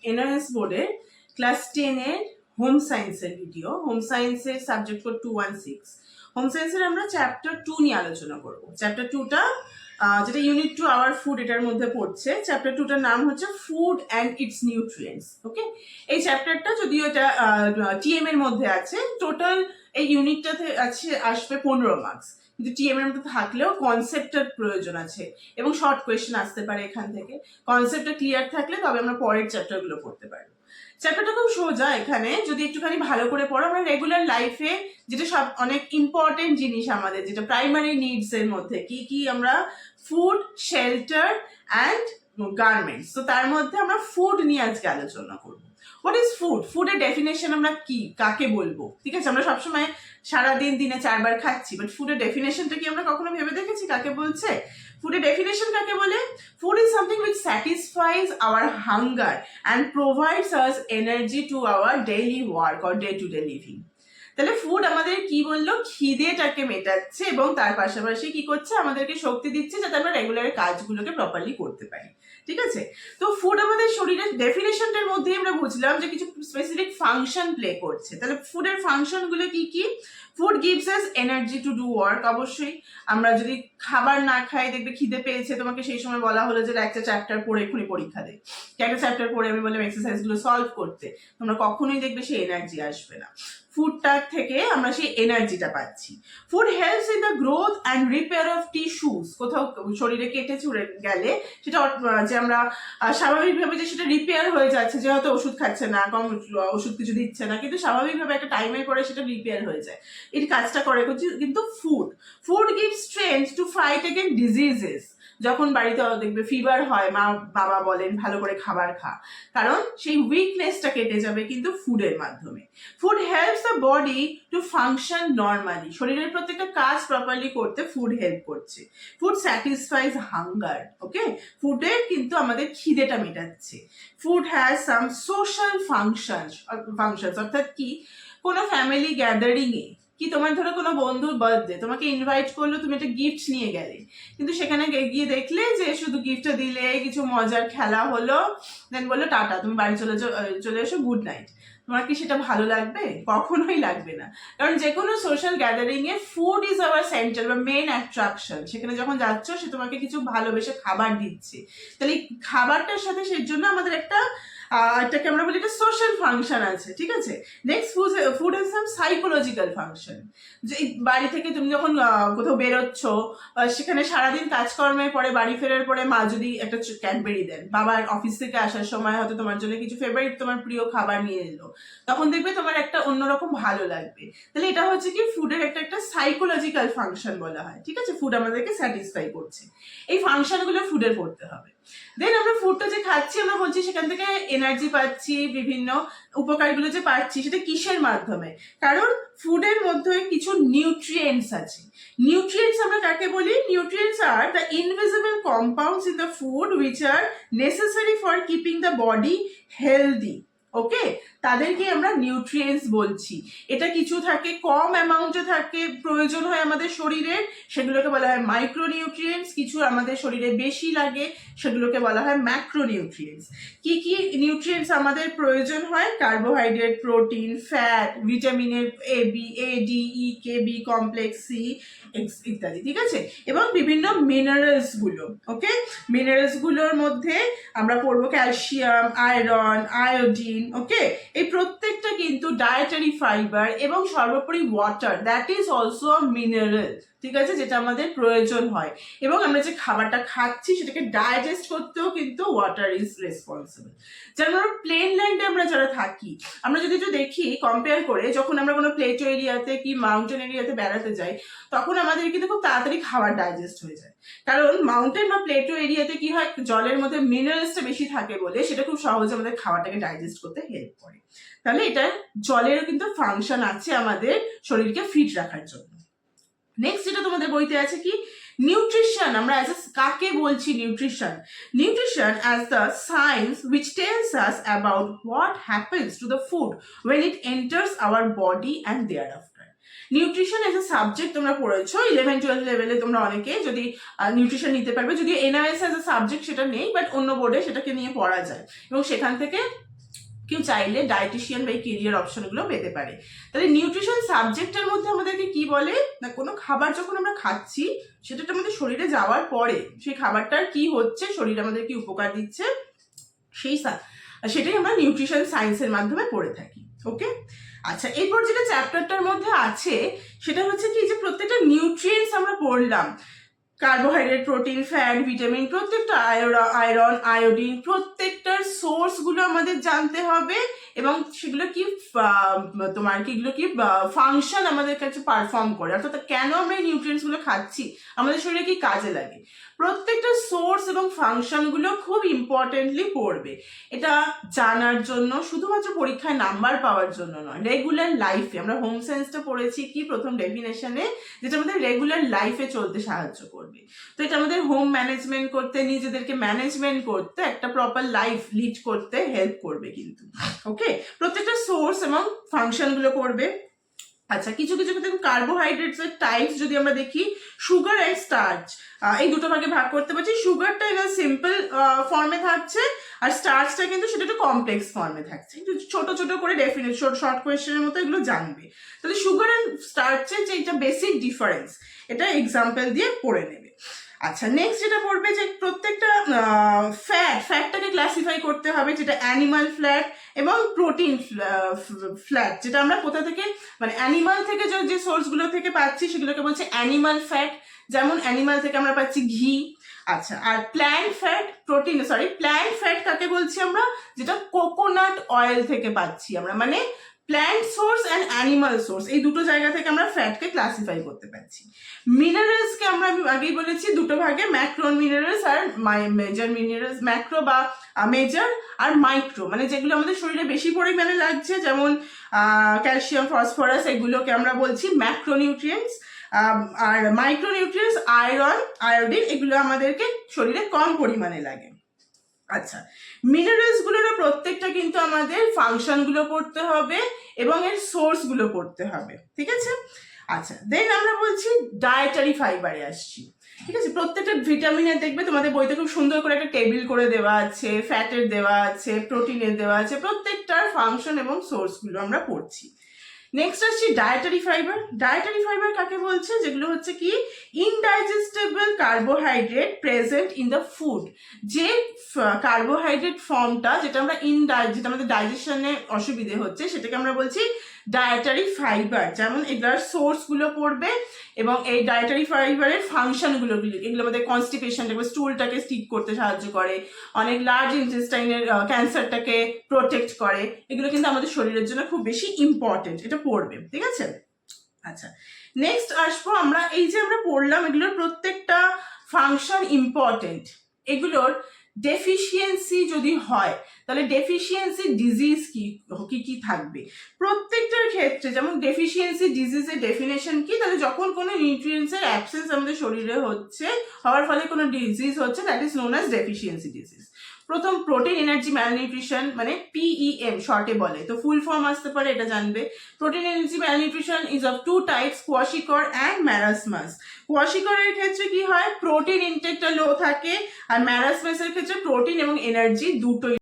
NRS বোর্ডে class 10-এর home সায়েন্সের video. Home সায়েন্সের সাবজেক্ট কোড 216। হোম সায়েন্সের আমরা চ্যাপ্টার 2 নিয়ে আলোচনা করব। চ্যাপ্টার 2টা যেটা ইউনিট 2 আওয়ার ফুড এটার মধ্যে পড়ছে। চ্যাপ্টার 2টার নাম হচ্ছে ফুড অ্যান্ড ইটস নিউট্রিয়েন্টস। ওকে, এই চ্যাপ্টারটা যদিও এটা টিএম এর মধ্যে আছে, টোটাল এই ইউনিটটাতে আসবে 15 মার্কস, কিন্তু টিএম এর মধ্যে থাকলেও কনসেপ্টের প্রয়োজন আছে এবং শর্ট কোয়েশ্চেন আসতে পারে এখান থেকে। কনসেপ্টটা ক্লিয়ার থাকলে তবে আমরা পরের চ্যাপ্টারগুলো পড়তে পারবো। চ্যাপ্টারটা খুব সোজা, এখানে যদি একটুখানি ভালো করে পড়ো আমরা রেগুলার লাইফে যেটা সব অনেক ইম্পর্টেন্ট জিনিস আমাদের, যেটা প্রাইমারি নিডস এর মধ্যে কি কি আমরা ফুড, শেল্টার অ্যান্ড গার্মেন্টস, তো তার মধ্যে আমরা ফুড নিয়ে আজকে আলোচনা করবো। What is food? ফুডের ডেফিনেশন আমরা কি কাকে বলবো? ঠিক আছে, আমরা সবসময় সারাদিন দিনে 4 বার খাচ্ছি, বাট ফুডের ডেফিনেশনটা কি আমরা কখনো ভেবে দেখেছি কাকে বলছে? ফুডের ডেফিনেশন কাকে বলে? Food is something which satisfies our hunger and provides us energy to our daily work or day to day living. তাহলে ফুড আমাদের কি বললো? খিদেটাকে মেটাচ্ছে এবং তার পাশাপাশি কি করছে? আমাদেরকে শক্তি দিচ্ছে যাতে আমরা রেগুলার কাজগুলোকে প্রপারলি করতে পারি। ঠিক আছে, তো ফুড আমাদের শরীরের ডেফিনেশনটার মধ্যে আমরা বুঝলাম যে কিছু স্পেসিফিক ফাংশন প্লে করছে। তাহলে ফুডের ফাংশনগুলো কি কি? Food gives us energy to do work. অবশ্যই আমরা যদি খাবার না খাই, দেখবে খিদে পেয়েছে, তোমাকে সেই সময় বলা হলো যে একটা চ্যাপ্টার পড়ে এক্ষুনি পরীক্ষা দে, একটা চ্যাপ্টার পড়ে আমি বললাম এক্সারসাইজগুলো সলভ করতে, তোমরা কখনোই দেখবে সেই এনার্জি আসবে না। ফুডটার থেকে আমরা সেই এনার্জিটা পাচ্ছি। Food helps in the growth and repair of tissues. কোথাও শরীরে কেটে চুড়ে গেলে সেটা যে আমরা স্বাভাবিকভাবে যে সেটা রিপেয়ার হয়ে যাচ্ছে, যে হয়তো ওষুধ খাচ্ছে না, কম ওষুধ কিছু দিচ্ছে না, কিন্তু স্বাভাবিকভাবে একটা টাইমের পরে সেটা রিপেয়ার হয়ে যায়। এই কাজটা করে কিন্তু food give strength to fight against diseases. যখন বাড়িতে দেখবে ফিভার হয়, মা বাবা বলেন ভালো করে খাবার খা, কারণ সেই উইকনেসটা কেটে যাবে কিন্তু ফুডের মাধ্যমে। Food helps the body to function normally. শরীরের প্রত্যেকটা কাজ প্রপারলি করতে ফুড হেল্প করছে। Food satisfies hunger. ওকে, ফুডে কিন্তু আমাদের খিদেটা মেটাচ্ছে। Food has some social functions. অর্থাৎ কি, কোনো ফ্যামিলি গ্যাদারিং এ কি, তোমার ধরো কোনো বন্ধুর বার্থডে, তোমাকে ইনভাইট করলো, তুমি একটা গিফট নিয়ে গেলে, কিন্তু সেখানে গিয়ে দেখলে যে শুধু গিফটটা দিলে, কিছু মজার খেলা হলো, দেন বললো টাটা, তুমি বাড়ি চলে এসো, গুড নাইট। তোমার কি সেটা ভালো লাগবে? কখনোই লাগবে না। কারণ যে কোনো social gathering A food is our centre বা মেন অ্যাট্রাকশন। সেখানে যখন যাচ্ছ সে তোমাকে কিছু ভালোবেসে খাবার দিচ্ছে, তাহলে এই খাবারটার সাথে সেই জন্য আমাদের এটাকে আমরা বলি একটা সোশ্যাল ফাংশন আছে। ঠিক আছে, next food has some psychological function. যে বাড়ি থেকে তুমি যখন কোথাও বেরোচ্ছ, সেখানে সারাদিন কাজকর্মের পরে বাড়ি ফেরার পরে মা যদি একটা ক্যাডবেরি দেন, বাবার অফিস থেকে আসার সময় হয়তো তোমার জন্য কিছু ফেভারিট তোমার প্রিয় খাবার নিয়ে এলো, তখন দেখবে তোমার একটা অন্যরকম ভালো লাগবে। তাহলে এটা হচ্ছে কি ফুডের একটা সাইকোলজিক্যাল ফাংশন বলা হয়। ঠিক আছে, ফুড আমাদেরকে স্যাটিসফাই করছে, এই ফাংশনগুলো ফুডের পড়তে হবে। দেন আমরা ফুডটা যে খাচ্ছি, আমরা বলছি সেখান থেকে এনার্জি পাচ্ছি, বিভিন্ন উপকারগুলো যে পাচ্ছি সেটা কিসের মাধ্যমে? কারণ ফুডের মধ্যে কিছু নিউট্রিয়েন্টস আছে। নিউট্রিয়েন্টস আমরা কাকে বলি? Nutrients are the invisible compounds in the food which are necessary for keeping the body healthy. Okay, তাদেরকে আমরা নিউট্রিয়েন্টস বলছি। এটা কিছু থাকে কম অ্যামাউন্টে থাকে, প্রয়োজন হয় আমাদের শরীরের, সেগুলোকে বলা হয় মাইক্রো নিউট্রিয়েন্টস। কিছু আমাদের শরীরে বেশি লাগে, সেগুলোকে বলা হয় ম্যাক্রো নিউট্রিয়েন্টস। কি কি নিউট্রিয়েন্টস আমাদের প্রয়োজন হয়? কার্বোহাইড্রেট, প্রোটিন, ফ্যাট, ভিটামিনের A D E K B complex C ইত্যাদি। ঠিক আছে, এবং বিভিন্ন মিনারেলস গুলো। ওকে, মিনারেলস গুলোর মধ্যে আমরা পড়বো ক্যালসিয়াম, আয়রন, আয়োডিন। ওকে, এই প্রত্যেকটা কিন্তু ডায়েটারি ফাইবার এবং সর্বোপরি water, that is also mineral. ঠিক আছে, যেটা আমাদের প্রয়োজন হয়, এবং আমরা যে খাবারটা খাচ্ছি সেটাকে ডাইজেস্ট করতেও কিন্তু ওয়াটার ইজ রেসপন্সিবল। যেমন প্লেন ল্যান্ডে আমরা যারা থাকি, আমরা যদি একটু দেখি কম্পেয়ার করে, যখন আমরা কোনো প্লেটো এরিয়াতে কি মাউন্টেন এরিয়াতে বেড়াতে যাই, তখন আমাদের কিন্তু খুব তাড়াতাড়ি খাবার ডাইজেস্ট হয়ে যায়। কারণ মাউন্টেন বা প্লেটো এরিয়াতে কি হয়, জলের মধ্যে মিনারেলসটা বেশি থাকে বলে সেটা খুব সহজে আমাদের খাবারটাকে ডাইজেস্ট করতে হেল্প করে। তাহলে এটা জলেরও কিন্তু ফাংশন আছে আমাদের শরীরকে ফিট রাখার জন্য। নেক্সট যেটা তোমাদের বইতে আছে কি, নিউট্রিশন। আমরা কাকে বলছি nutrition? Nutrition as the science which tells us about what happens to the food when it enters our body and thereafter. Nutrition as a subject তোমরা পড়েছো 11-12 লেভেলে, তোমরা অনেকে যদি নিউট্রিশন নিতে পারবে, যদি এনআইএস এজ এ সাবজেক্ট সেটা নেই, বাট অন্য বোর্ডে সেটাকে নিয়ে পড়া যায় এবং সেখান থেকে কেউ চাইলে ডায়েটিশিয়ান বা এই কেরিয়ার অপশনগুলো পেতে পারে। তাহলে নিউট্রিশন সাবজেক্টের মধ্যে আমাদেরকে কি বলে না, কোনো খাবার যখন আমরা খাচ্ছি সেটা আমাদের শরীরে যাওয়ার পরে সেই খাবারটার কি হচ্ছে, শরীর আমাদের কি উপকার দিচ্ছে, সেটাই আমরা নিউট্রিশন সায়েন্সের মাধ্যমে পড়ে থাকি। ওকে, আচ্ছা, এরপর যেটা চ্যাপ্টারটার মধ্যে আছে সেটা হচ্ছে কি যে প্রত্যেকটা নিউট্রিয়েন্টস আমরা পড়লাম, কার্বোহাইড্রেট, প্রোটিন, ফ্যাট, ভিটামিন, প্রত্যেকটা আয়রন, আয়োডিন, প্রত্যেকটার সোর্সগুলো আমাদের জানতে হবে এবং সেগুলো কি তোমার কি এগুলো কি ফাংশন আমাদের কাছে পারফর্ম করে, অর্থাৎ কেন আমরা এই নিউট্রিয়েন্টসগুলো খাচ্ছি, আমাদের শরীরে কি কাজে লাগে, প্রত্যেকটা সোর্স এবং ফাংশনগুলো খুব ইম্পর্টেন্টলি পড়বে। এটা জানার জন্য, শুধুমাত্র পরীক্ষায় নাম্বার পাওয়ার জন্য নয়, রেগুলার লাইফে। আমরা হোম সায়েন্সটা পড়েছি কি প্রথম ডেফিনেশনে, যেটা আমাদের রেগুলার লাইফে চলতে সাহায্য করবে। তো এটা আমাদের হোম ম্যানেজমেন্ট করতে, নিজেদেরকে ম্যানেজমেন্ট করতে, একটা প্রপার লাইফ লিড করতে হেল্প করবে কিন্তু। ওকে, প্রত্যেকটা সোর্স এবং ফাংশনগুলো পড়বে। আচ্ছা, কিছু কিছু ক্ষেত্রে কার্বোহাইড্রেটস এর টাইপস যদি আমরা দেখি, সুগার অ্যান্ড স্টার্চ, এই দুটো ভাগে ভাগ করতে পারছি। সুগারটা এটা সিম্পল ফর্মে থাকছে, আর স্টার্চটা কিন্তু সেটা একটু কমপ্লেক্স ফর্মে থাকছে। ছোট ছোট করে ডেফিনেট শর্ট কোয়েশ্চেনের মতো এগুলো জানবে। তাহলে সুগার অ্যান্ড স্টার্চের যে এটা বেসিক ডিফারেন্স, এটা এক্সাম্পল দিয়ে পড়ে নেবে। আচ্ছা, নেক্সট যেটা পড়বে যে প্রত্যেকটা ফ্যাটটাকে ক্লাসিফাই করতে হবে, যেটা অ্যানিমাল ফ্যাট এবং প্রোটিন ফ্যাট, যেটা আমরা কোথা থেকে মানে অ্যানিমাল থেকে যে সোর্সগুলো থেকে পাচ্ছি সেগুলোকে বলছে অ্যানিমাল ফ্যাট, যেমন অ্যানিমাল থেকে আমরা পাচ্ছি ঘি। আচ্ছা, আর প্ল্যান্ট ফ্যাট কাকে বলছি আমরা, যেটা কোকোনাট অয়েল থেকে পাচ্ছি আমরা, মানে plant source and animal source, এই দুটো জায়গা থেকে আমরা ফ্যাটকে ক্লাসিফাই করতে পারছি। মিনারেলসকে আমরা আগেই বলেছি দুটো ভাগে, ম্যাক্রো মিনারেলস আর মেজর মিনারেলস। ম্যাক্রো বা মেজর আর মাইক্রো, মানে যেগুলো আমাদের শরীরে বেশি পরিমাণে লাগছে, যেমন ক্যালসিয়াম, ফসফরাস, এগুলোকে আমরা বলছি ম্যাক্রোনিউট্রিয়েন্টস। আর মাইক্রোনিউট্রিয়েন্টস, আয়রন, আয়োডিন, এগুলো আমাদেরকে শরীরে কম পরিমাণে লাগে। আচ্ছা, মিনারেলস গুলোর প্রত্যেকটা কিন্তু আমাদের ফাংশনগুলো পড়তে হবে এবং এর সোর্সগুলো পড়তে হবে, ঠিক আছে। আচ্ছা, দেন আমরা বলছি ডায়েটারি ফাইবারে আসছি, ঠিক আছে। প্রত্যেকটা ভিটামিনের দেখবে তোমাদের বইতে খুব সুন্দর করে একটা টেবিল করে দেওয়া আছে, ফ্যাটের দেওয়া আছে, প্রোটিনের দেওয়া আছে, প্রত্যেকটার ফাংশন এবং সোর্সগুলো আমরা পড়ছি। নেক্সট আসছি ডায়েটারি ফাইবার। ডায়েটারি ফাইবার কাকে বলছে, যেগুলো হচ্ছে কি indigestible carbohydrate present in the food, যে কার্বোহাইড্রেট ফর্মটা যেটা আমরা যেটা আমাদের ডাইজেশনে অসুবিধে হচ্ছে সেটাকে আমরা বলছি ডায়েটারি ফাইবার। যেমন এগুলোর সোর্সগুলো পড়বে এবং এই ডায়েটারি ফাইবারের ফাংশনগুলো, এগুলো আমাদের কনস্টিপেশনটাকে, স্টুলটাকে স্টিক করতে সাহায্য করে, অনেক লার্জ ইন্টেস্টাইনের ক্যান্সারটাকে প্রোটেক্ট করে, এগুলো কিন্তু আমাদের শরীরের জন্য খুব বেশি ইম্পর্টেন্ট, এটা পড়বে, ঠিক আছে। আচ্ছা, নেক্সট আসবো আমরা, এই যে আমরা পড়লাম এগুলোর প্রত্যেকটা ফাংশন ইম্পর্টেন্ট, এগুলোর ডেফিসিয়েন্সি যদি হয় তাহলে ডেফিসিয়েন্সি ডিজিজ কি কি থাকবে প্রত্যেকটার ক্ষেত্রে। যেমন ডেফিসিয়েন্সি ডিজিজের ডেফিনেশন কি, তাহলে যখন কোনো নিউট্রিয়েন্টসের অ্যাবসেন্স আমাদের শরীরে হওয়ার ফলে কোনো ডিজিজ হচ্ছে, that is known as deficiency disease. প্রথম, প্রোটিন এনার্জি ম্যালনিউট্রিশন, মানে PEM শর্টে বলে, তো ফুল ফর্ম আসতে পারে এটা জানবে। Protein energy malnutrition is of two types, kwashiorkor and marasmus. কোয়াশিকরের ক্ষেত্রে কি হয়, প্রোটিন ইনটেকটা লো থাকে, আর ম্যারাসমাসের ক্ষেত্রে প্রোটিন এবং এনার্জি দুটোই